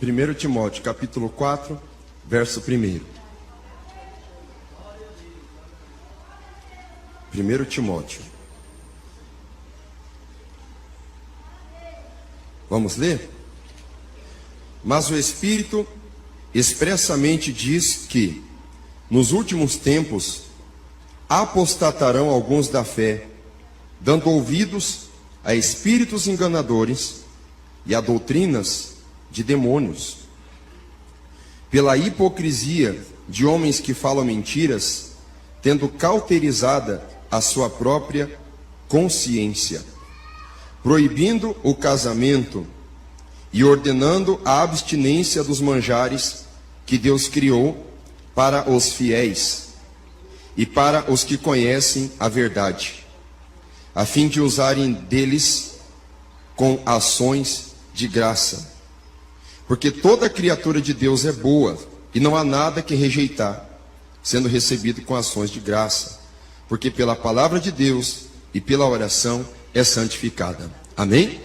1 Timóteo, capítulo 4, verso 1. 1 Timóteo. Vamos ler? Mas o Espírito expressamente diz que, nos últimos tempos, apostatarão alguns da fé, dando ouvidos a espíritos enganadores e a doutrinas de demônios, pela hipocrisia de homens que falam mentiras, tendo cauterizada a sua própria consciência, proibindo o casamento e ordenando a abstinência dos manjares que Deus criou para os fiéis e para os que conhecem a verdade, a fim de usarem deles com ações de graça. Porque toda criatura de Deus é boa, e não há nada que rejeitar, sendo recebido com ações de graça, porque pela palavra de Deus e pela oração é santificada. Amém?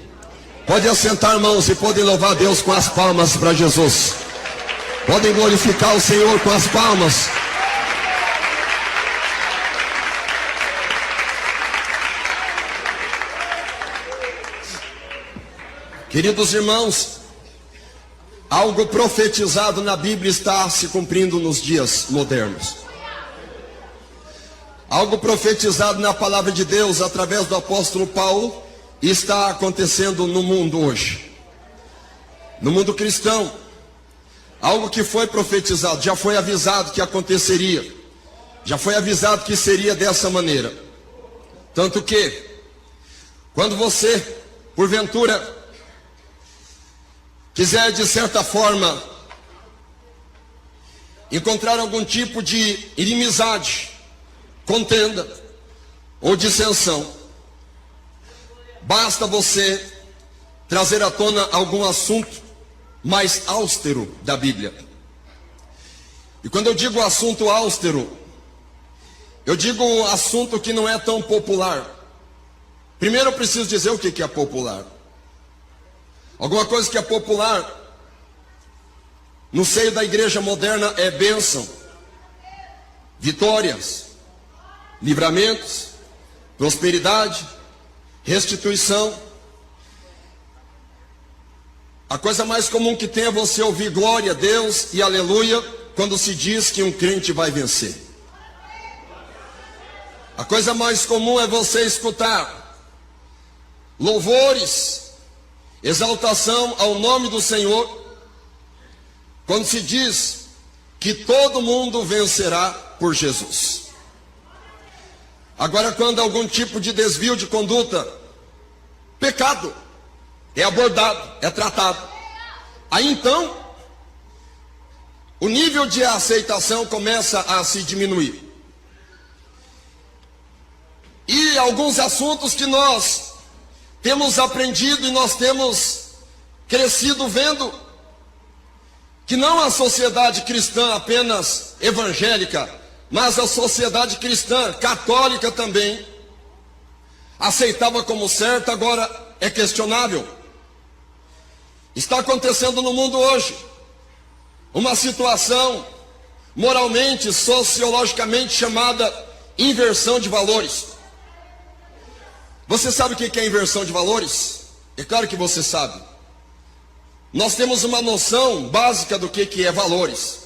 Pode assentar, irmãos, e podem louvar a Deus com as palmas para Jesus. Podem glorificar o Senhor com as palmas. Queridos irmãos, algo profetizado na Bíblia está se cumprindo nos dias modernos. Algo profetizado na palavra de Deus através do apóstolo Paulo está acontecendo no mundo hoje. No mundo cristão, algo que foi profetizado, já foi avisado que aconteceria. Já foi avisado que seria dessa maneira. Tanto que, quando você, porventura, quiser de certa forma encontrar algum tipo de inimizade, contenda ou dissensão, basta você trazer à tona algum assunto mais austero da Bíblia. E quando eu digo assunto austero, eu digo assunto que não é tão popular. Primeiro eu preciso dizer o que é popular. Alguma coisa que é popular no seio da igreja moderna é bênção, vitórias, livramentos, prosperidade, restituição. A coisa mais comum que tem é você ouvir glória a Deus e aleluia quando se diz que um crente vai vencer. A coisa mais comum é você escutar louvores, exaltação ao nome do Senhor, quando se diz que todo mundo vencerá por Jesus. Agora, quando algum tipo de desvio de conduta, pecado, é abordado, é tratado, aí então, o nível de aceitação começa a se diminuir. E alguns assuntos que nós temos aprendido e nós temos crescido vendo que não a sociedade cristã apenas evangélica, mas a sociedade cristã católica também aceitava como certo, agora é questionável. Está acontecendo no mundo hoje uma situação moralmente, sociologicamente chamada inversão de valores. Você sabe o que é inversão de valores? É claro que você sabe. Nós temos uma noção básica do que é valores.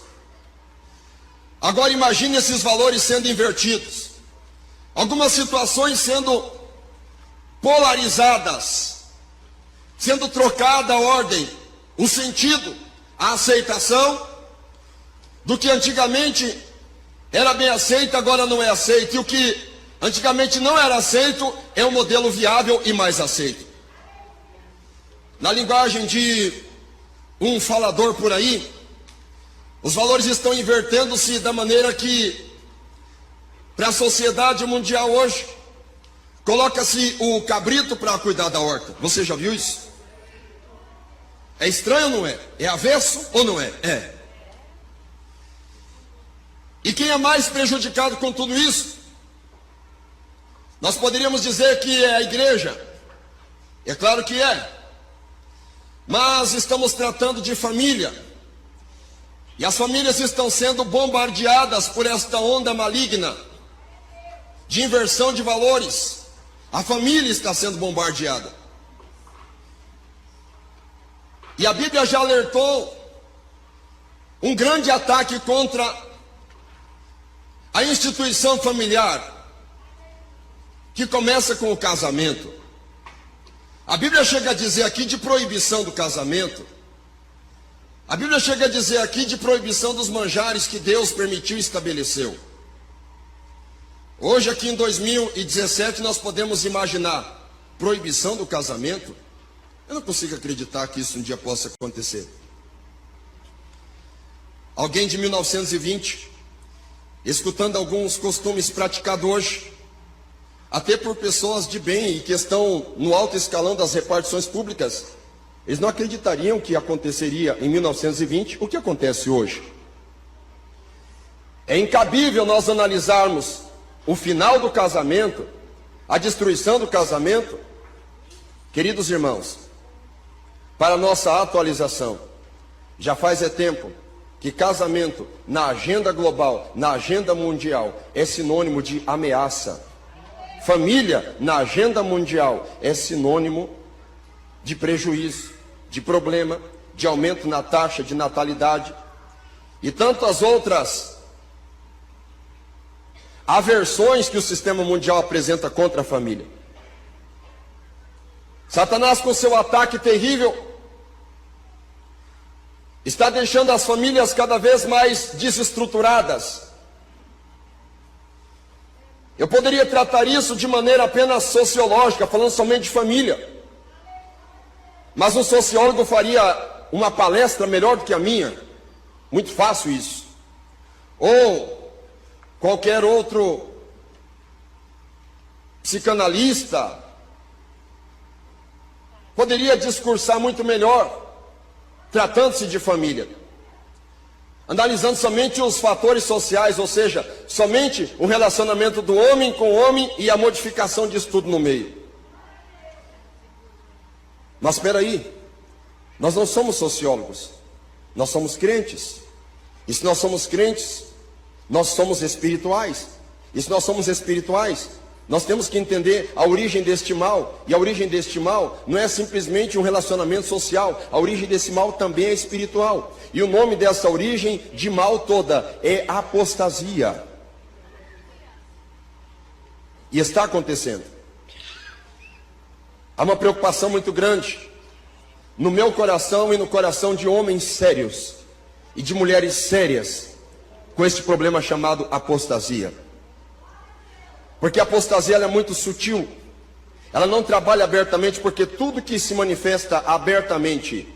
Agora imagine esses valores sendo invertidos. Algumas situações sendo polarizadas, sendo trocada a ordem, o sentido, a aceitação do que antigamente era bem aceito, agora não é aceito. E o que antigamente não era aceito é um modelo viável e mais aceito. Na linguagem de um falador por aí, os valores estão invertendo-se da maneira que, para a sociedade mundial hoje, coloca-se o cabrito para cuidar da horta. Você já viu isso? É estranho ou não é? É avesso ou não é? É. E quem é mais prejudicado com tudo isso? Nós poderíamos dizer que é a igreja. É claro que é. Mas estamos tratando de família. E as famílias estão sendo bombardeadas por esta onda maligna de inversão de valores. A família está sendo bombardeada. E a Bíblia já alertou um grande ataque contra a instituição familiar, que começa com o casamento. A Bíblia chega a dizer aqui de proibição do casamento. A Bíblia chega a dizer aqui de proibição dos manjares que Deus permitiu e estabeleceu. Hoje, aqui em 2017, nós podemos imaginar proibição do casamento. Eu não consigo acreditar que isso um dia possa acontecer. Alguém de 1920, escutando alguns costumes praticados hoje, até por pessoas de bem e que estão no alto escalão das repartições públicas, eles não acreditariam que aconteceria em 1920 o que acontece hoje. É incabível nós analisarmos o final do casamento, a destruição do casamento, queridos irmãos, para nossa atualização. Já faz tempo que casamento na agenda global, na agenda mundial, é sinônimo de ameaça. Família na agenda mundial é sinônimo de prejuízo, de problema, de aumento na taxa de natalidade e tantas outras aversões que o sistema mundial apresenta contra a família. Satanás, com seu ataque terrível, está deixando as famílias cada vez mais desestruturadas. Eu poderia tratar isso de maneira apenas sociológica, falando somente de família. Mas um sociólogo faria uma palestra melhor do que a minha. Muito fácil isso. Ou qualquer outro psicanalista poderia discursar muito melhor, tratando-se de família, analisando somente os fatores sociais, ou seja, somente o relacionamento do homem com o homem e a modificação disso tudo no meio. Mas espera aí, nós não somos sociólogos, nós somos crentes. E se nós somos crentes, nós somos espirituais. E se nós somos espirituais, nós temos que entender a origem deste mal. E a origem deste mal não é simplesmente um relacionamento social. A origem desse mal também é espiritual. E o nome dessa origem de mal toda é apostasia. E está acontecendo. Há uma preocupação muito grande no meu coração e no coração de homens sérios e de mulheres sérias com este problema chamado apostasia. Porque a apostasia ela é muito sutil. Ela não trabalha abertamente, porque tudo que se manifesta abertamente,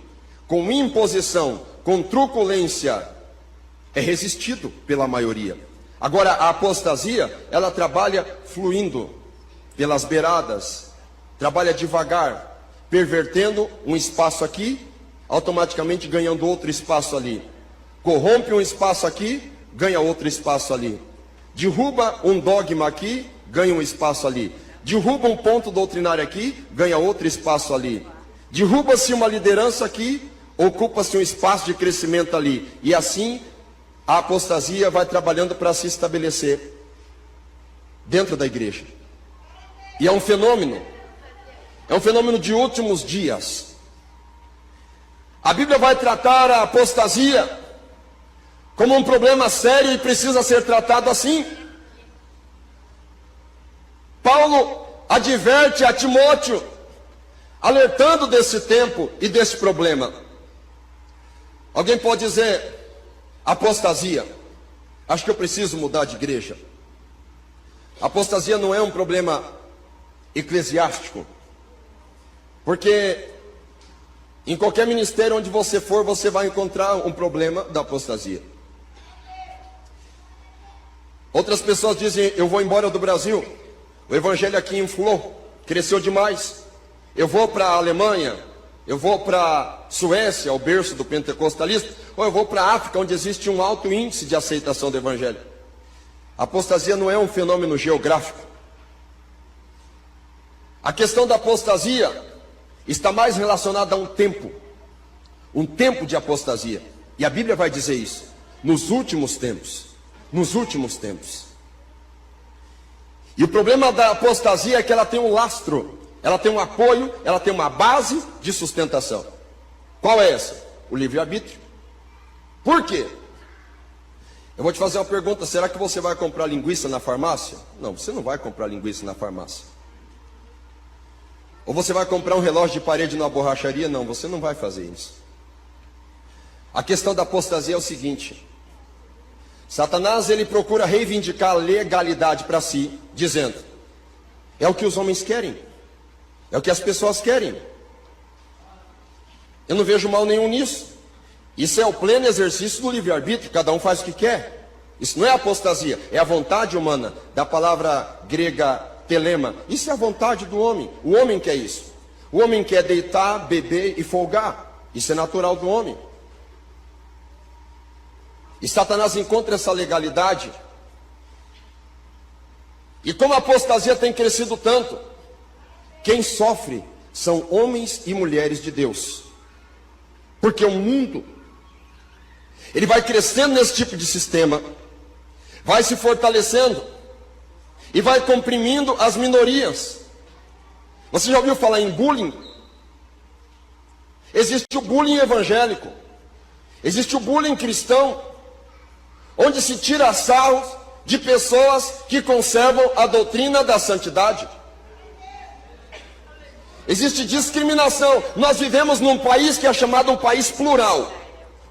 com imposição, com truculência, é resistido pela maioria. Agora, a apostasia, ela trabalha fluindo pelas beiradas, trabalha devagar, pervertendo um espaço aqui, automaticamente ganhando outro espaço ali. Corrompe um espaço aqui, ganha outro espaço ali. Derruba um dogma aqui, ganha um espaço ali. Derruba um ponto doutrinário aqui, ganha outro espaço ali. Derruba-se uma liderança aqui, ocupa-se um espaço de crescimento ali. E assim, a apostasia vai trabalhando para se estabelecer dentro da igreja. E é um fenômeno de últimos dias. A Bíblia vai tratar a apostasia como um problema sério e precisa ser tratado assim. Paulo adverte a Timóteo, alertando desse tempo e desse problema. Alguém pode dizer, apostasia, acho que eu preciso mudar de igreja. Apostasia não é um problema eclesiástico, porque em qualquer ministério onde você for, você vai encontrar um problema da apostasia. Outras pessoas dizem, eu vou embora do Brasil, o evangelho aqui inflou, cresceu demais. Eu vou para a Alemanha, eu vou para a Suécia, o berço do pentecostalismo, ou eu vou para a África, onde existe um alto índice de aceitação do evangelho. A apostasia não é um fenômeno geográfico. A questão da apostasia está mais relacionada a um tempo um tempo de apostasia. E a Bíblia vai dizer isso. Nos últimos tempos. Nos últimos tempos. E o problema da apostasia é que ela tem um lastro, ela tem um apoio, ela tem uma base de sustentação. Qual é essa? O livre-arbítrio. Por quê? Eu vou te fazer uma pergunta: será que você vai comprar linguiça na farmácia? Não, você não vai comprar linguiça na farmácia. Ou você vai comprar um relógio de parede numa borracharia? Não, você não vai fazer isso. A questão da apostasia é o seguinte: Satanás, ele procura reivindicar a legalidade para si, dizendo: é o que os homens querem, é o que as pessoas querem. Eu não vejo mal nenhum nisso. Isso é o pleno exercício do livre-arbítrio, cada um faz o que quer. Isso não é apostasia, é a vontade humana, da palavra grega telema. Isso é a vontade do homem, o homem quer isso. O homem quer deitar, beber e folgar, isso é natural do homem. E Satanás encontra essa legalidade. E como a apostasia tem crescido tanto, quem sofre são homens e mulheres de Deus. Porque o mundo, ele vai crescendo nesse tipo de sistema, vai se fortalecendo e vai comprimindo as minorias. Você já ouviu falar em bullying? Existe o bullying evangélico, existe o bullying cristão, onde se tira sarro de pessoas que conservam a doutrina da santidade. Existe discriminação. Nós vivemos num país que é chamado um país plural,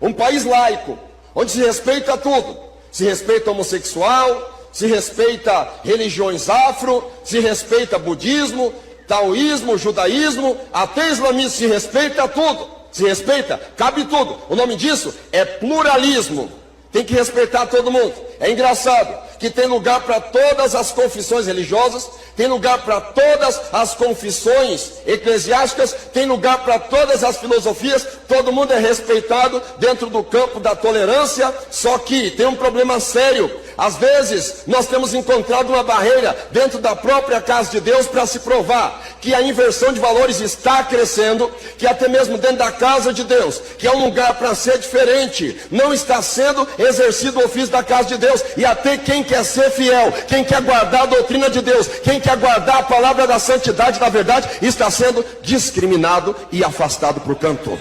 um país laico, onde se respeita tudo. Se respeita homossexual, se respeita religiões afro, se respeita budismo, taoísmo, judaísmo, até islamismo, se respeita tudo. Se respeita, cabe tudo. O nome disso é pluralismo. Tem que respeitar todo mundo. É engraçado que tem lugar para todas as confissões religiosas, tem lugar para todas as confissões eclesiásticas, tem lugar para todas as filosofias, todo mundo é respeitado dentro do campo da tolerância, só que tem um problema sério. Às vezes nós temos encontrado uma barreira dentro da própria casa de Deus para se provar que a inversão de valores está crescendo, que até mesmo dentro da casa de Deus, que é um lugar para ser diferente, não está sendo exercido o ofício da casa de Deus. E até quem quer ser fiel, quem quer guardar a doutrina de Deus, quem quer guardar a palavra da santidade, da verdade, está sendo discriminado e afastado por canto.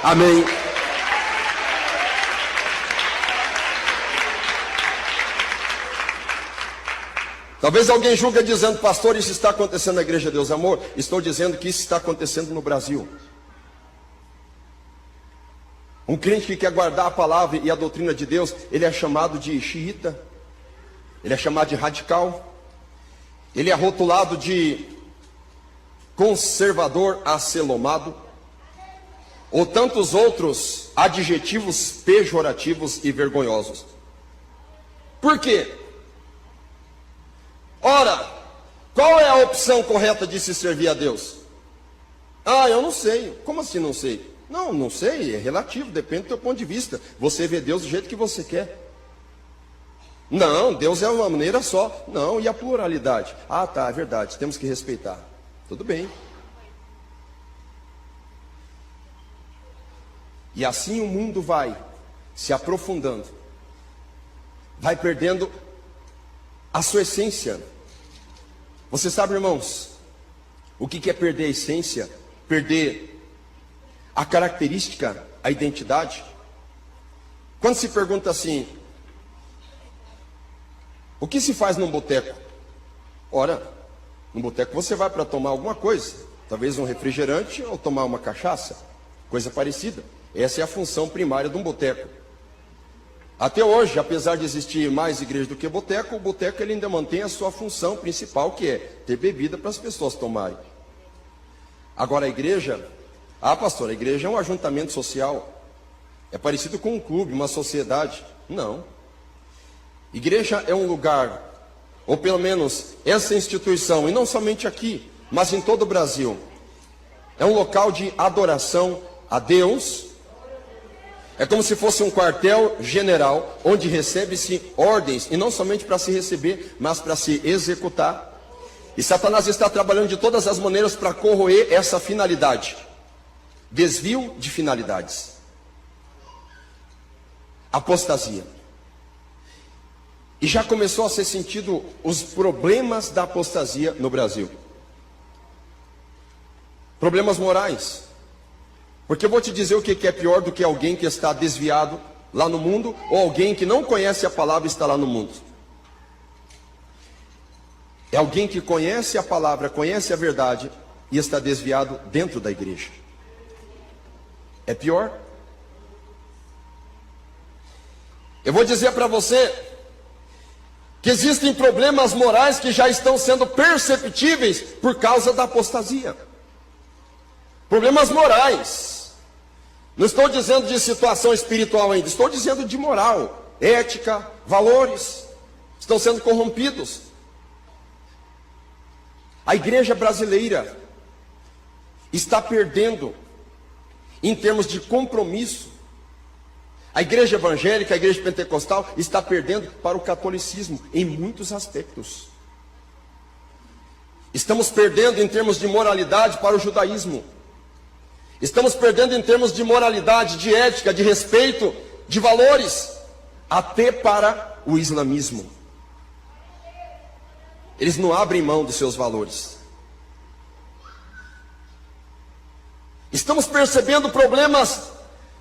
Amém. Talvez alguém julgue dizendo: pastor, isso está acontecendo na Igreja de Deus Amor. Estou dizendo que isso está acontecendo no Brasil. Um crente que quer guardar a palavra e a doutrina de Deus, ele é chamado de xiita, ele é chamado de radical, ele é rotulado de conservador acelomado, ou tantos outros adjetivos pejorativos e vergonhosos. Por quê? Ora, qual é a opção correta de se servir a Deus? Ah, eu não sei. Como assim não sei? Não, não sei, é relativo, depende do teu ponto de vista. Você vê Deus do jeito que você quer. Não, Deus é uma maneira só. Não, e a pluralidade? Ah, tá, é verdade, temos que respeitar. Tudo bem. E assim o mundo vai se aprofundando, vai perdendo a sua essência. Você sabe, irmãos, o que é perder a essência? Perder a característica, a identidade. Quando se pergunta assim: o que se faz num boteco? Ora, num boteco você vai para tomar alguma coisa, talvez um refrigerante ou tomar uma cachaça, coisa parecida. Essa é a função primária de um boteco. Até hoje, apesar de existir mais igreja do que boteco, o boteco ele ainda mantém a sua função principal, que é ter bebida para as pessoas tomarem. Agora a igreja, pastor, a igreja é um ajuntamento social, é parecido com um clube, uma sociedade. Não. Igreja é um lugar, ou pelo menos essa instituição, e não somente aqui, mas em todo o Brasil, é um local de adoração a Deus. É como se fosse um quartel general, onde recebe-se ordens, e não somente para se receber, mas para se executar. E Satanás está trabalhando de todas as maneiras para corroer essa finalidade. desvio de finalidades, apostasia. E já começou a ser sentido os problemas da apostasia no Brasil. Problemas morais. Porque eu vou te dizer o que é pior do que alguém que está desviado lá no mundo, ou alguém que não conhece a palavra e está lá no mundo. É alguém que conhece a palavra, conhece a verdade e está desviado dentro da igreja. É pior. Eu vou dizer para você que existem problemas morais que já estão sendo perceptíveis por causa da apostasia. Problemas morais. Não estou dizendo de situação espiritual ainda, estou dizendo de moral, ética, valores. Estão sendo corrompidos. A igreja brasileira está perdendo em termos de compromisso. A igreja evangélica, a igreja pentecostal está perdendo para o catolicismo em muitos aspectos. Estamos perdendo em termos de moralidade para o judaísmo. Estamos perdendo em termos de moralidade, de ética, de respeito, de valores, até para o islamismo. Eles não abrem mão dos seus valores. Estamos percebendo problemas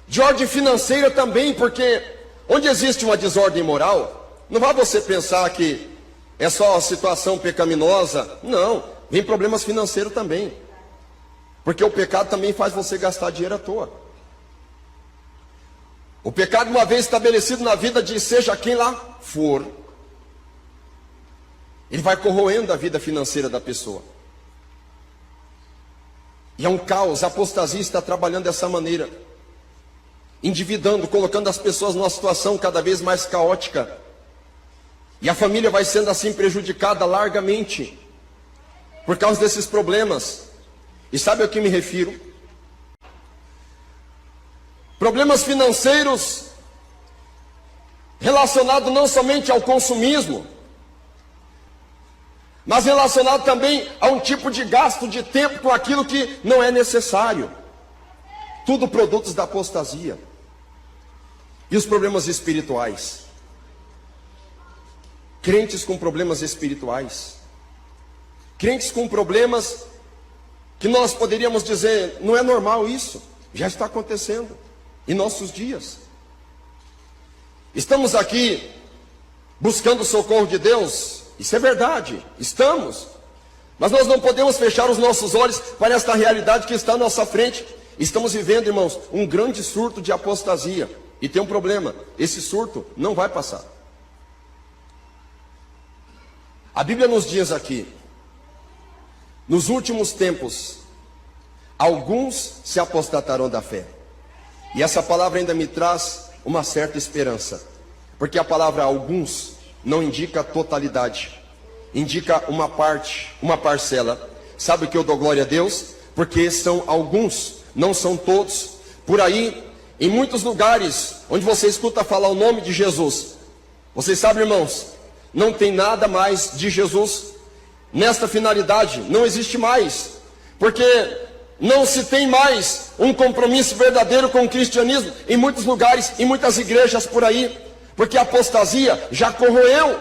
de ordem financeira também, porque onde existe uma desordem moral, não vai você pensar que é só a situação pecaminosa. Não, vem problemas financeiros também. Porque o pecado também faz você gastar dinheiro à toa. O pecado, uma vez estabelecido na vida de seja quem lá for, ele vai corroendo a vida financeira da pessoa. E é um caos. A apostasia está trabalhando dessa maneira, endividando, colocando as pessoas numa situação cada vez mais caótica. E a família vai sendo assim prejudicada largamente por causa desses problemas. E sabe ao que me refiro? Problemas financeiros relacionados não somente ao consumismo, mas relacionado também a um tipo de gasto de tempo com aquilo que não é necessário. Tudo produtos da apostasia. E os problemas espirituais. Crentes com problemas espirituais. Crentes com problemas que nós poderíamos dizer, não é normal isso. Já está acontecendo em nossos dias. Estamos aqui buscando o socorro de Deus. Isso é verdade, estamos. Mas nós não podemos fechar os nossos olhos para esta realidade que está à nossa frente. Estamos vivendo, irmãos, um grande surto de apostasia. E tem um problema, esse surto não vai passar. A Bíblia nos diz aqui, nos últimos tempos, alguns se apostatarão da fé. E essa palavra ainda me traz uma certa esperança. Porque a palavra alguns não indica totalidade, indica uma parte, uma parcela. Sabe o que eu dou glória a Deus? Porque são alguns, não são todos. Por aí, em muitos lugares onde você escuta falar o nome de Jesus, vocês sabem, irmãos, não tem nada mais de Jesus. Nesta finalidade não existe mais, porque não se tem mais um compromisso verdadeiro com o cristianismo em muitos lugares, em muitas igrejas por aí. Porque a apostasia já corroeu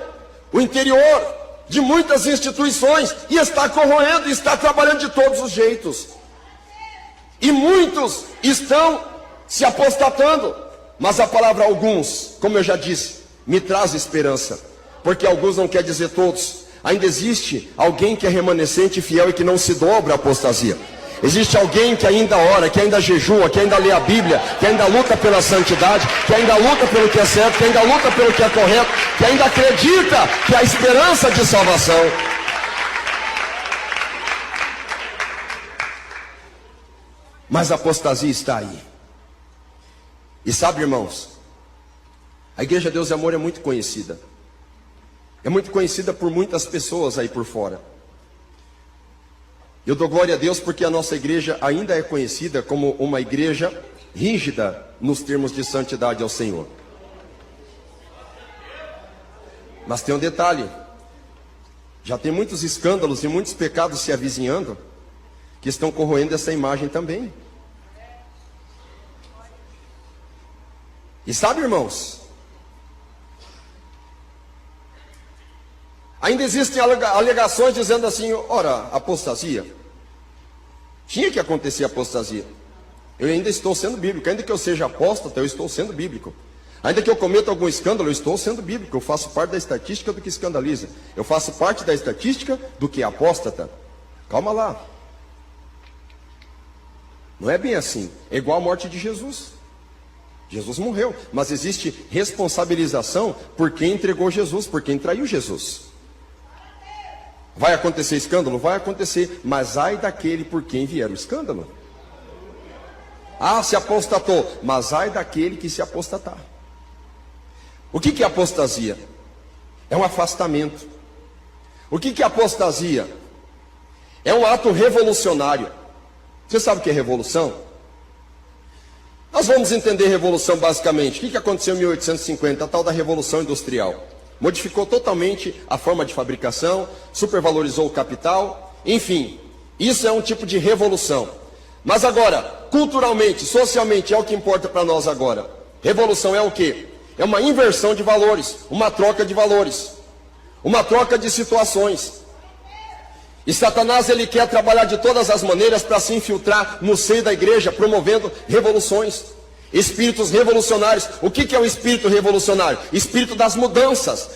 o interior de muitas instituições e está corroendo, está trabalhando de todos os jeitos. E muitos estão se apostatando. Mas a palavra alguns, como eu já disse, me traz esperança. Porque alguns não quer dizer todos. Ainda existe alguém que é remanescente e fiel e que não se dobra à apostasia. Existe alguém que ainda ora, que ainda jejua, que ainda lê a Bíblia, que ainda luta pela santidade, que ainda luta pelo que é certo, que ainda luta pelo que é correto, que ainda acredita que há esperança de salvação. Mas a apostasia está aí. E sabe, irmãos, a Igreja Deus e Amor é muito conhecida. É muito conhecida por muitas pessoas aí por fora. Eu dou glória a Deus porque a nossa igreja ainda é conhecida como uma igreja rígida nos termos de santidade ao Senhor. Mas tem um detalhe. Já tem muitos escândalos e muitos pecados se avizinhando que estão corroendo essa imagem também. E sabe, irmãos, ainda existem alegações dizendo assim, ora, apostasia. Tinha que acontecer apostasia. Eu ainda estou sendo bíblico, ainda que eu seja apóstata, eu estou sendo bíblico. Ainda que eu cometa algum escândalo, eu estou sendo bíblico. Eu faço parte da estatística do que escandaliza. Eu faço parte da estatística do que é apóstata. Calma lá. Não é bem assim. É igual a morte de Jesus. Jesus morreu, mas existe responsabilização por quem entregou Jesus, por quem traiu Jesus. Vai acontecer escândalo? Vai acontecer, mas ai daquele por quem vier o escândalo. Ah, se apostatou, mas ai daquele que se apostatar. O que é apostasia? É um afastamento. O que é apostasia? É um ato revolucionário. Você sabe o que é revolução? Nós vamos entender revolução basicamente. O que aconteceu em 1850? A tal da Revolução Industrial. Modificou totalmente a forma de fabricação, supervalorizou o capital, enfim, isso é um tipo de revolução. Mas agora, culturalmente, socialmente, é o que importa para nós agora. Revolução é o quê? É uma inversão de valores, uma troca de valores, uma troca de situações. E Satanás, ele quer trabalhar de todas as maneiras para se infiltrar no seio da igreja, promovendo revoluções. Espíritos revolucionários. O que é um espírito revolucionário? Espírito das mudanças,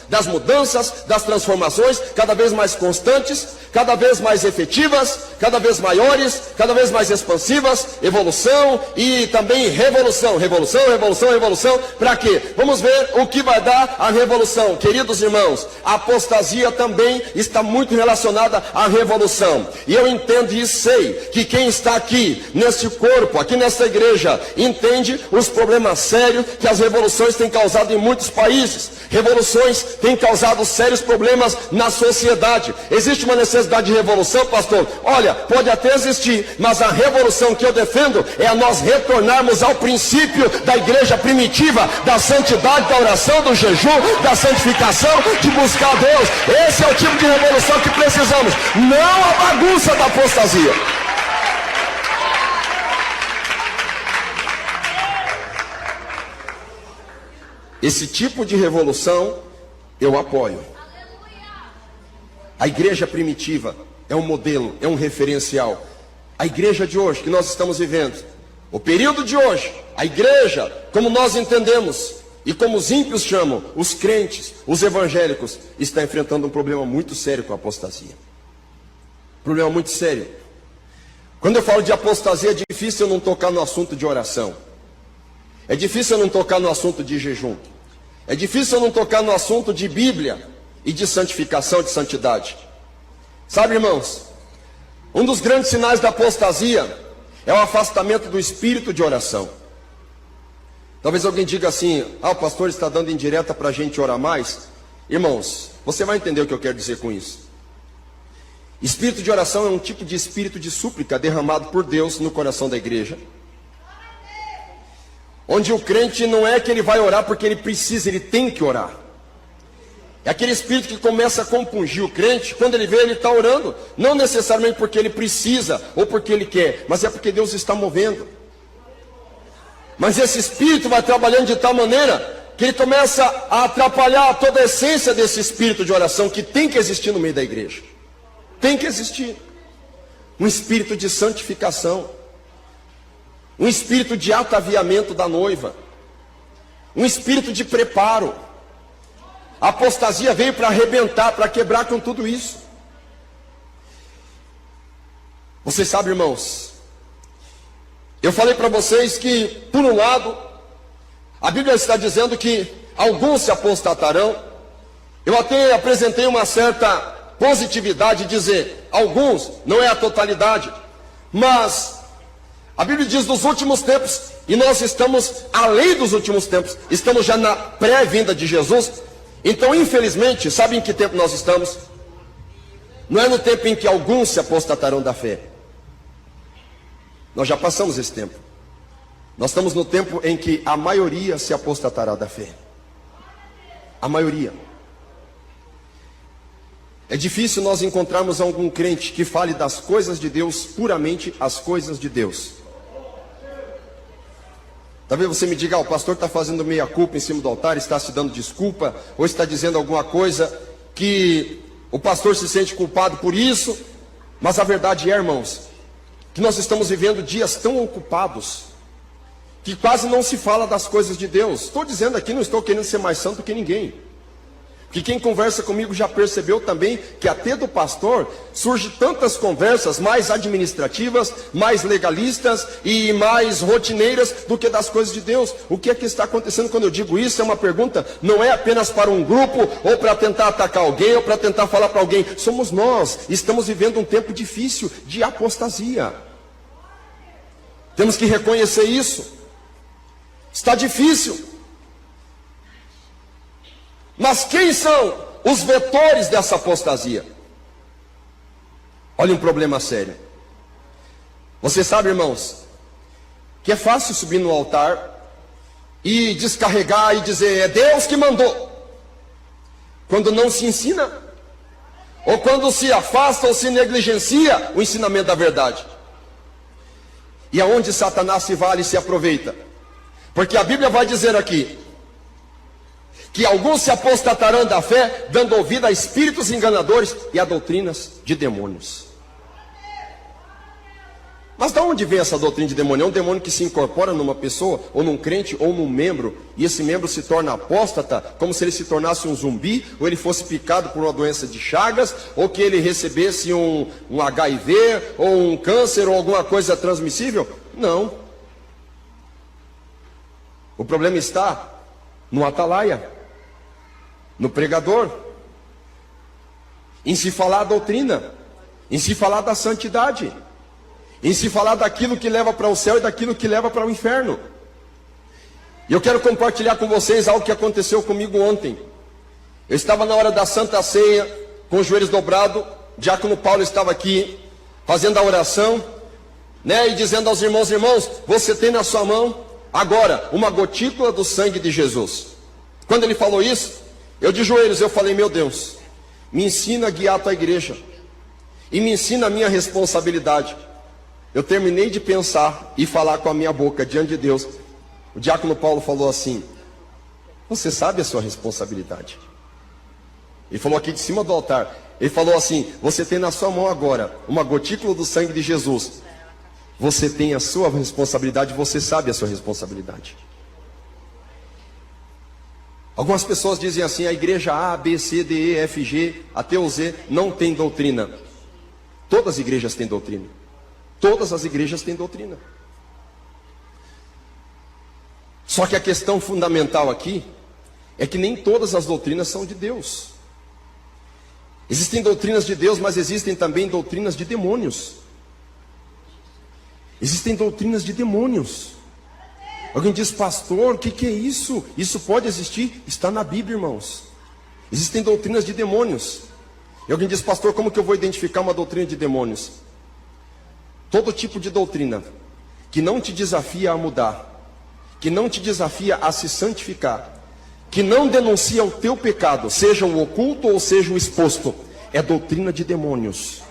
das transformações, cada vez mais constantes, cada vez mais efetivas, cada vez maiores, cada vez mais expansivas, evolução e também revolução, para quê? Vamos ver o que vai dar a revolução. Queridos irmãos, a apostasia também está muito relacionada à revolução, e eu entendo e sei que quem está aqui, nesse corpo, aqui nessa igreja, entende os problemas sérios que as revoluções têm causado em muitos países. Revoluções têm causado sérios problemas na sociedade. Existe uma necessidade de revolução, pastor? Olha, pode até existir, mas a revolução que eu defendo é a nós retornarmos ao princípio da igreja primitiva, da santidade, da oração, do jejum, da santificação, de buscar Deus. Esse é o tipo de revolução que precisamos, não a bagunça da apostasia. Esse tipo de revolução eu apoio. A igreja primitiva é um modelo, é um referencial. A igreja de hoje que nós estamos vivendo, o período de hoje, a igreja, como nós entendemos, e como os ímpios chamam, os crentes, os evangélicos, está enfrentando um problema muito sério com a apostasia. Problema muito sério. Quando eu falo de apostasia, é difícil eu não tocar no assunto de oração. É difícil eu não tocar no assunto de jejum. É difícil eu não tocar no assunto de Bíblia e de santificação, de santidade. Sabe, irmãos, um dos grandes sinais da apostasia é o afastamento do espírito de oração. Talvez alguém diga assim, o pastor está dando indireta para a gente orar mais. Irmãos, você vai entender o que eu quero dizer com isso. Espírito de oração é um tipo de espírito de súplica derramado por Deus no coração da igreja, onde o crente não é que ele vai orar porque ele precisa, ele tem que orar. É aquele espírito que começa a compungir o crente, quando ele vê, ele está orando, não necessariamente porque ele precisa ou porque ele quer, mas é porque Deus está movendo. Mas esse espírito vai trabalhando de tal maneira que ele começa a atrapalhar toda a essência desse espírito de oração que tem que existir no meio da igreja. Tem que existir um espírito de santificação, um espírito de ataviamento da noiva, um espírito de preparo. A apostasia veio para arrebentar, para quebrar com tudo isso. Vocês sabem, irmãos, eu falei para vocês que, por um lado, a Bíblia está dizendo que alguns se apostatarão. Eu até apresentei uma certa positividade, dizer, alguns, não é a totalidade, mas a Bíblia diz dos últimos tempos, e nós estamos além dos últimos tempos, estamos já na pré-vinda de Jesus. Então, infelizmente, sabe em que tempo nós estamos? Não é no tempo em que alguns se apostatarão da fé. Nós já passamos esse tempo. Nós estamos no tempo em que a maioria se apostatará da fé. A maioria. É difícil nós encontrarmos algum crente que fale das coisas de Deus, puramente as coisas de Deus. Talvez você me diga, o pastor está fazendo meia culpa em cima do altar, está se dando desculpa, ou está dizendo alguma coisa que o pastor se sente culpado por isso. Mas a verdade é, irmãos, que nós estamos vivendo dias tão ocupados, que quase não se fala das coisas de Deus. Estou dizendo aqui, não estou querendo ser mais santo que ninguém. Que quem conversa comigo já percebeu também que até do pastor surge tantas conversas mais administrativas, mais legalistas e mais rotineiras do que das coisas de Deus. O que é que está acontecendo quando eu digo isso? É uma pergunta, não é apenas para um grupo, ou para tentar atacar alguém, ou para tentar falar para alguém. Somos nós, estamos vivendo um tempo difícil de apostasia. Temos que reconhecer isso. Está difícil. Mas quem são os vetores dessa apostasia? Olha um problema sério. Você sabe, irmãos, que é fácil subir no altar e descarregar e dizer, é Deus que mandou. Quando não se ensina, ou quando se afasta ou se negligencia o ensinamento da verdade. E aonde Satanás se vale e se aproveita? Porque a Bíblia vai dizer aqui, que alguns se apostatarão da fé, dando ouvido a espíritos enganadores e a doutrinas de demônios. Mas de onde vem essa doutrina de demônio? É um demônio que se incorpora numa pessoa, ou num crente, ou num membro, e esse membro se torna apóstata, como se ele se tornasse um zumbi, ou ele fosse picado por uma doença de Chagas, ou que ele recebesse um HIV, ou um câncer, ou alguma coisa transmissível? Não. O problema está no atalaia, no pregador, em se falar a doutrina, em se falar da santidade, em se falar daquilo que leva para o céu e daquilo que leva para o inferno. E eu quero compartilhar com vocês algo que aconteceu comigo ontem. Eu estava na hora da Santa Ceia, com os joelhos dobrados, o diácono Paulo estava aqui, fazendo a oração, e dizendo aos irmãos, você tem na sua mão, agora, uma gotícula do sangue de Jesus. Quando ele falou isso, eu de joelhos, eu falei, meu Deus, me ensina a guiar a tua igreja, e me ensina a minha responsabilidade. Eu terminei de pensar e falar com a minha boca diante de Deus. O diácono Paulo falou assim, você sabe a sua responsabilidade. Ele falou aqui de cima do altar, ele falou assim, você tem na sua mão agora uma gotícula do sangue de Jesus. Você tem a sua responsabilidade, você sabe a sua responsabilidade. Algumas pessoas dizem assim, a igreja A, B, C, D, E, F, G, até o Z não tem doutrina. Todas as igrejas têm doutrina. Todas as igrejas têm doutrina. Só que a questão fundamental aqui é que nem todas as doutrinas são de Deus. Existem doutrinas de Deus, mas existem também doutrinas de demônios. Existem doutrinas de demônios. Alguém diz, pastor, o que é isso? Isso pode existir? Está na Bíblia, irmãos. Existem doutrinas de demônios. E alguém diz, pastor, como que eu vou identificar uma doutrina de demônios? Todo tipo de doutrina que não te desafia a mudar, que não te desafia a se santificar, que não denuncia o teu pecado, seja o oculto ou seja o exposto, é doutrina de demônios.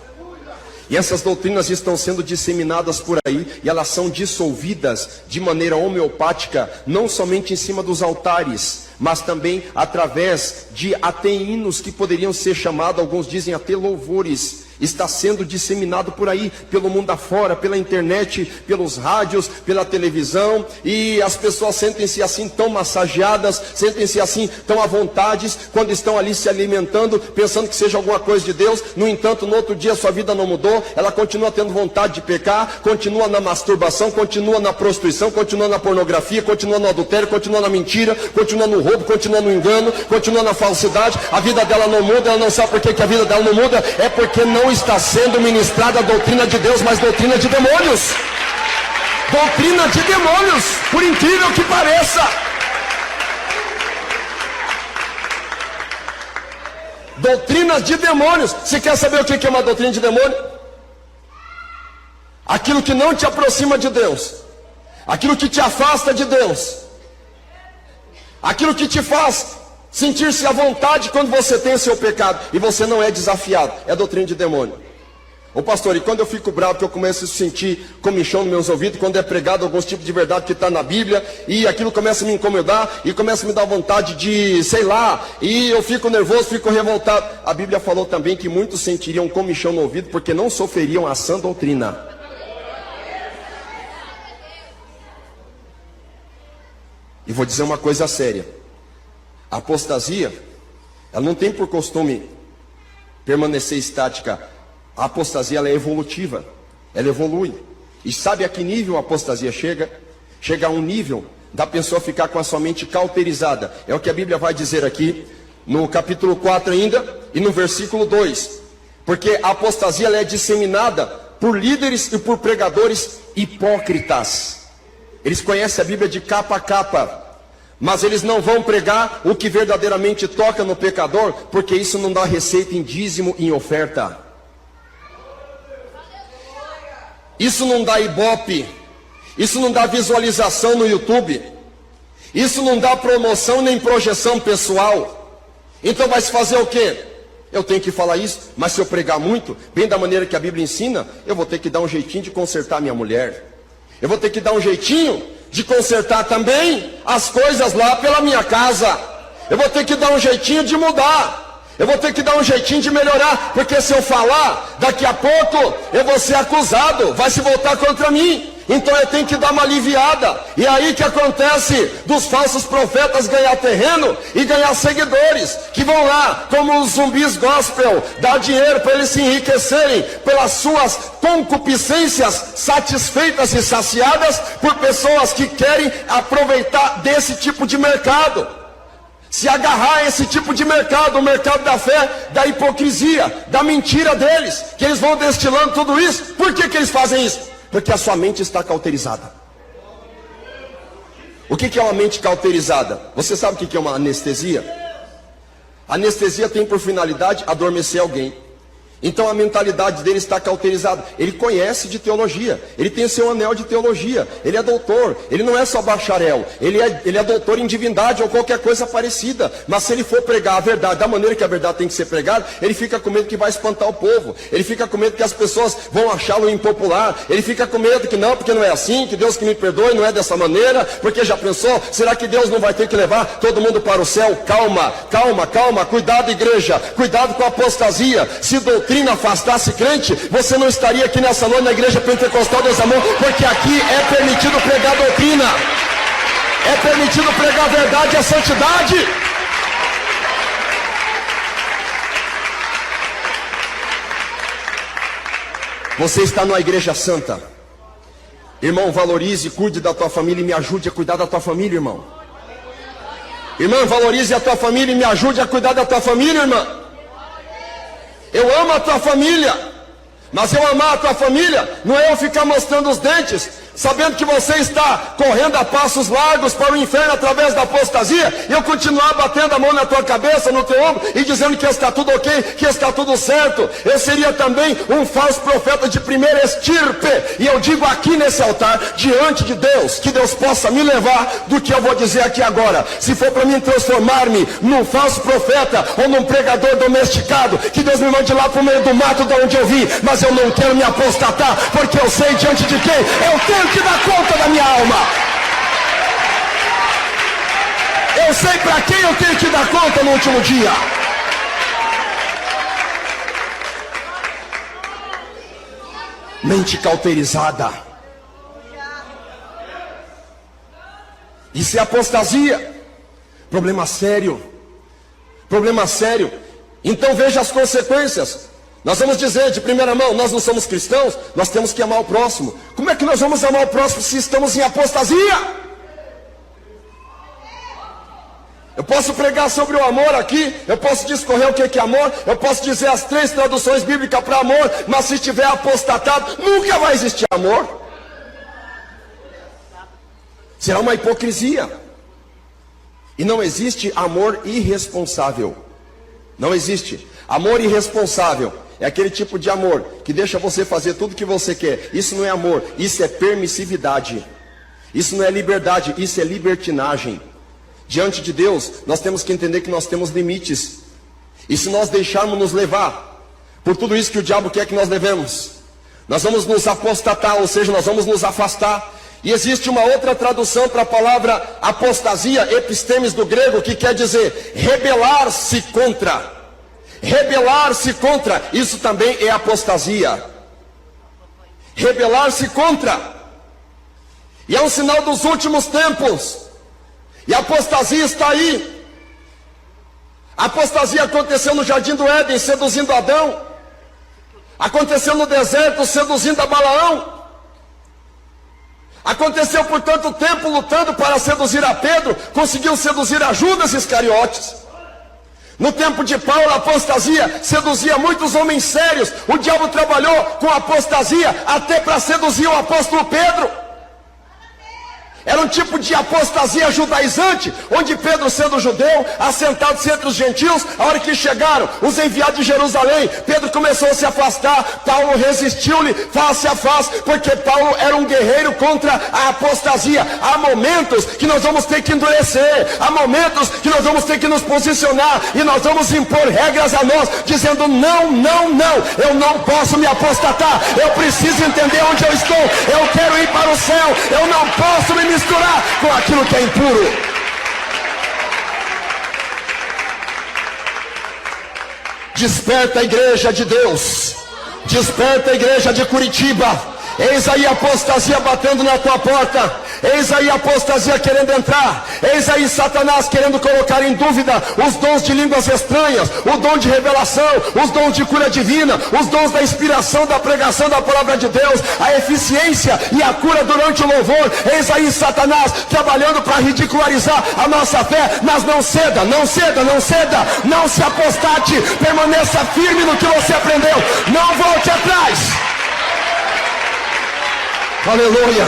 E essas doutrinas estão sendo disseminadas por aí, e elas são dissolvidas de maneira homeopática, não somente em cima dos altares, mas também através de até hinos que poderiam ser chamados, alguns dizem até louvores. Está sendo disseminado por aí, pelo mundo afora, pela internet, pelos rádios, pela televisão, e as pessoas sentem-se assim tão massageadas, sentem-se assim tão à vontade, quando estão ali se alimentando, pensando que seja alguma coisa de Deus. No entanto, no outro dia sua vida não mudou, ela continua tendo vontade de pecar, continua na masturbação, continua na prostituição, continua na pornografia, continua no adultério, continua na mentira, continua no roubo, continua no engano, continua na falsidade. A vida dela não muda, ela não sabe por que a vida dela não muda, é porque não está sendo ministrada a doutrina de Deus, mas doutrina de demônios. Doutrina de demônios, por incrível que pareça. Doutrina de demônios. Você quer saber o que é uma doutrina de demônio? Aquilo que não te aproxima de Deus, aquilo que te afasta de Deus, aquilo que te faz sentir-se à vontade quando você tem o seu pecado e você não é desafiado, é doutrina de demônio. Ô pastor, e quando eu fico bravo, que eu começo a sentir comichão nos meus ouvidos, quando é pregado alguns tipos de verdade que está na Bíblia, e aquilo começa a me incomodar, e começa a me dar vontade de, sei lá, e eu fico nervoso, fico revoltado. A Bíblia falou também que muitos sentiriam comichão no ouvido, porque não sofreriam a sã doutrina. E vou dizer uma coisa séria. A apostasia, ela não tem por costume permanecer estática. A apostasia, ela é evolutiva, ela evolui. E sabe a que nível a apostasia chega? Chega a um nível da pessoa ficar com a sua mente cauterizada. É o que a Bíblia vai dizer aqui, no capítulo 4 ainda, e no versículo 2. Porque a apostasia, ela é disseminada por líderes e por pregadores hipócritas. Eles conhecem a Bíblia de capa a capa, mas eles não vão pregar o que verdadeiramente toca no pecador, porque isso não dá receita em dízimo e em oferta. Isso não dá ibope, isso não dá visualização no YouTube, isso não dá promoção nem projeção pessoal. Então vai se fazer o quê? Eu tenho que falar isso, mas se eu pregar muito, bem da maneira que a Bíblia ensina, eu vou ter que dar um jeitinho de consertar minha mulher. Eu vou ter que dar um jeitinho de consertar também as coisas lá pela minha casa. Eu vou ter que dar um jeitinho de mudar. Eu vou ter que dar um jeitinho de melhorar, porque se eu falar, daqui a pouco eu vou ser acusado, vai se voltar contra mim. Então eu tenho que dar uma aliviada. E aí que acontece dos falsos profetas ganhar terreno e ganhar seguidores, que vão lá, como os zumbis gospel, dar dinheiro para eles se enriquecerem pelas suas concupiscências satisfeitas e saciadas por pessoas que querem aproveitar desse tipo de mercado. Se agarrar a esse tipo de mercado, o mercado da fé, da hipocrisia, da mentira deles, que eles vão destilando tudo isso. Por que eles fazem isso? Porque a sua mente está cauterizada. O que é uma mente cauterizada? Você sabe o que é uma anestesia? A anestesia tem por finalidade adormecer alguém. Então a mentalidade dele está cauterizada. Ele conhece de teologia, ele tem seu anel de teologia, ele é doutor, ele não é só bacharel, ele é doutor em divindade ou qualquer coisa parecida. Mas se ele for pregar a verdade da maneira que a verdade tem que ser pregada, ele fica com medo que vai espantar o povo, ele fica com medo que as pessoas vão achá-lo impopular, ele fica com medo que não, porque não é assim, que Deus que me perdoe, não é dessa maneira, porque já pensou, será que Deus não vai ter que levar todo mundo para o céu? Calma, calma, calma, cuidado igreja, cuidado com a apostasia. Se doutrina afastasse crente, você não estaria aqui nessa noite na igreja pentecostal Deus Amor, porque aqui é permitido pregar doutrina, é permitido pregar a verdade e a santidade. Você está numa igreja santa. Irmão, valorize, cuide da tua família e me ajude a cuidar da tua família, irmão. Irmão, valorize a tua família e me ajude a cuidar da tua família, irmã. Eu amo a tua família, mas eu amar a tua família não é eu ficar mostrando os dentes, sabendo que você está correndo a passos largos para o inferno através da apostasia, e eu continuar batendo a mão na tua cabeça, no teu ombro, e dizendo que está tudo ok, que está tudo certo. Eu seria também um falso profeta de primeira estirpe, e eu digo aqui nesse altar, diante de Deus, que Deus possa me levar do que eu vou dizer aqui agora. Se for para mim transformar-me num falso profeta, ou num pregador domesticado, que Deus me mande lá para o meio do mato de onde eu vim, mas eu não quero me apostatar, porque eu sei diante de quem eu tenho que dar conta da minha alma. Eu sei para quem eu tenho que dar conta no último dia. Mente cauterizada. Isso é apostasia. Problema sério. Problema sério. Então veja as consequências. Nós vamos dizer de primeira mão, nós não somos cristãos, nós temos que amar o próximo. Como é que nós vamos amar o próximo se estamos em apostasia? Eu posso pregar sobre o amor aqui, eu posso discorrer o que é amor, eu posso dizer as 3 traduções bíblicas para amor, mas se estiver apostatado, nunca vai existir amor. Será uma hipocrisia. E não existe amor irresponsável. Não existe. Amor irresponsável é aquele tipo de amor que deixa você fazer tudo o que você quer. Isso não é amor, isso é permissividade. Isso não é liberdade, isso é libertinagem. Diante de Deus, nós temos que entender que nós temos limites. E se nós deixarmos nos levar Por tudo isso que o diabo quer que nós levemos. Nós vamos nos apostatar, ou seja, nós vamos nos afastar. E existe uma outra tradução para a palavra apostasia, epistemes do grego, que quer dizer rebelar-se contra. Rebelar-se contra, isso também é apostasia. Rebelar-se contra. E é um sinal dos últimos tempos. E a apostasia está aí. A apostasia aconteceu no jardim do Éden, seduzindo Adão. Aconteceu no deserto, seduzindo a Balaão. Aconteceu por tanto tempo lutando para seduzir a Pedro, conseguiu seduzir a Judas Iscariotes. No tempo de Paulo, a apostasia seduzia muitos homens sérios. O diabo trabalhou com a apostasia até para seduzir o apóstolo Pedro. Era um tipo de apostasia judaizante, onde Pedro, sendo judeu, assentado-se entre os gentios, a hora que chegaram os enviados de Jerusalém, Pedro começou a se afastar. Paulo resistiu-lhe face a face, porque Paulo era um guerreiro contra a apostasia. Há momentos que nós vamos ter que endurecer, há momentos que nós vamos ter que nos posicionar, e nós vamos impor regras a nós, dizendo não, não, não, eu não posso me apostatar, eu preciso entender onde eu estou, eu quero ir para o céu, eu não posso me misturar com aquilo que é impuro. Desperta a igreja de Deus, desperta a igreja de Curitiba. Eis aí a apostasia batendo na tua porta, eis aí a apostasia querendo entrar, eis aí Satanás querendo colocar em dúvida os dons de línguas estranhas, o dom de revelação, os dons de cura divina, os dons da inspiração, da pregação da palavra de Deus, a eficiência e a cura durante o louvor. Eis aí Satanás trabalhando para ridicularizar a nossa fé. Mas não ceda, não ceda, não ceda, não se apostate, permaneça firme no que você aprendeu, não volte atrás. Aleluia.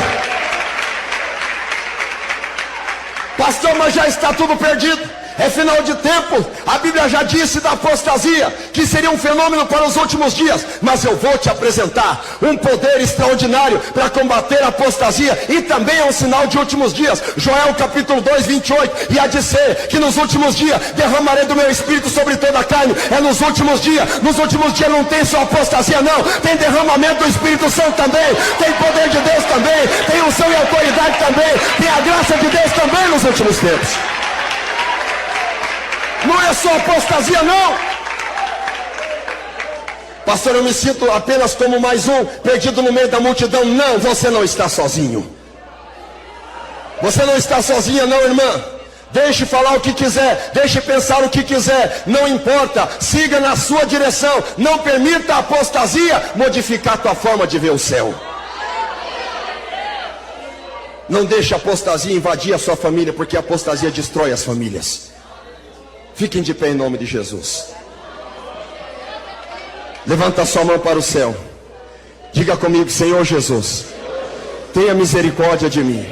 Pastor, mas já está tudo perdido. É final de tempo. A Bíblia já disse da apostasia que seria um fenômeno para os últimos dias. Mas eu vou te apresentar um poder extraordinário para combater a apostasia. E também é um sinal de últimos dias. Joel capítulo 2, 28. E há de ser que nos últimos dias derramarei do meu espírito sobre toda a carne. É nos últimos dias. Nos últimos dias não tem só apostasia, não. Tem derramamento do Espírito Santo também. Tem poder de Deus também. Tem unção e autoridade também. Tem a graça de Deus também nos últimos tempos. Não é só apostasia, não. Pastor, eu me sinto apenas como mais um perdido no meio da multidão. Não, você não está sozinho. Você não está sozinha, não, irmã. Deixe falar o que quiser, deixe pensar o que quiser, não importa, siga na sua direção. Não permita a apostasia modificar a tua forma de ver o céu. Não deixe a apostasia invadir a sua família, porque a apostasia destrói as famílias. Fiquem de pé em nome de Jesus. Levanta a sua mão para o céu. Diga comigo: Senhor Jesus, tenha misericórdia de mim.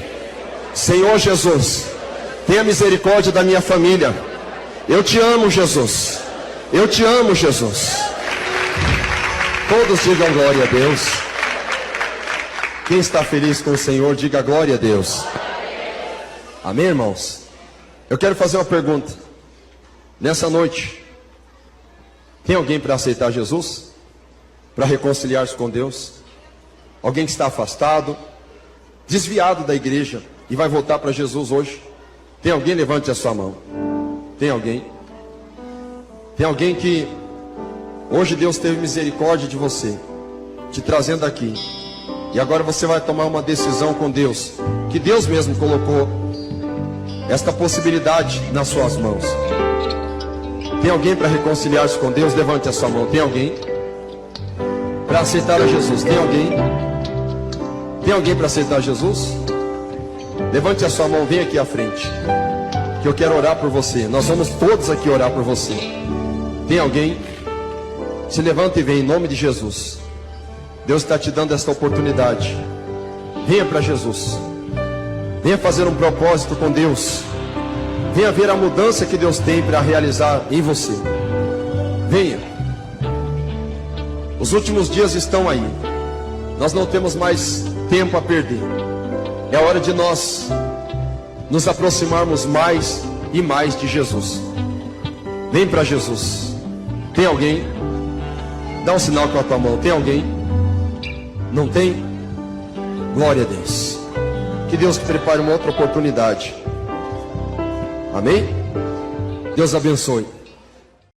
Senhor Jesus, tenha misericórdia da minha família. Eu te amo, Jesus. Eu te amo, Jesus. Todos digam glória a Deus. Quem está feliz com o Senhor, diga glória a Deus. Amém, irmãos? Eu quero fazer uma pergunta. Nessa noite, tem alguém para aceitar Jesus? Para reconciliar-se com Deus? Alguém que está afastado, desviado da igreja e vai voltar para Jesus hoje? Tem alguém? Levante a sua mão. Tem alguém? Tem alguém que hoje Deus teve misericórdia de você, te trazendo aqui, e agora você vai tomar uma decisão com Deus, que Deus mesmo colocou esta possibilidade nas suas mãos. Tem alguém para reconciliar-se com Deus? Levante a sua mão. Tem alguém para aceitar a Jesus? Tem alguém? Tem alguém para aceitar Jesus? Levante a sua mão, vem aqui à frente, que eu quero orar por você. Nós vamos todos aqui orar por você. Tem alguém? Se levanta e vem em nome de Jesus. Deus está te dando esta oportunidade. Venha para Jesus. Venha fazer um propósito com Deus. Venha ver a mudança que Deus tem para realizar em você. Venha. Os últimos dias estão aí. Nós não temos mais tempo a perder. É hora de nós nos aproximarmos mais e mais de Jesus. Vem para Jesus. Tem alguém? Dá um sinal com a tua mão. Tem alguém? Não tem? Glória a Deus. Que Deus prepare uma outra oportunidade. Amém? Deus abençoe.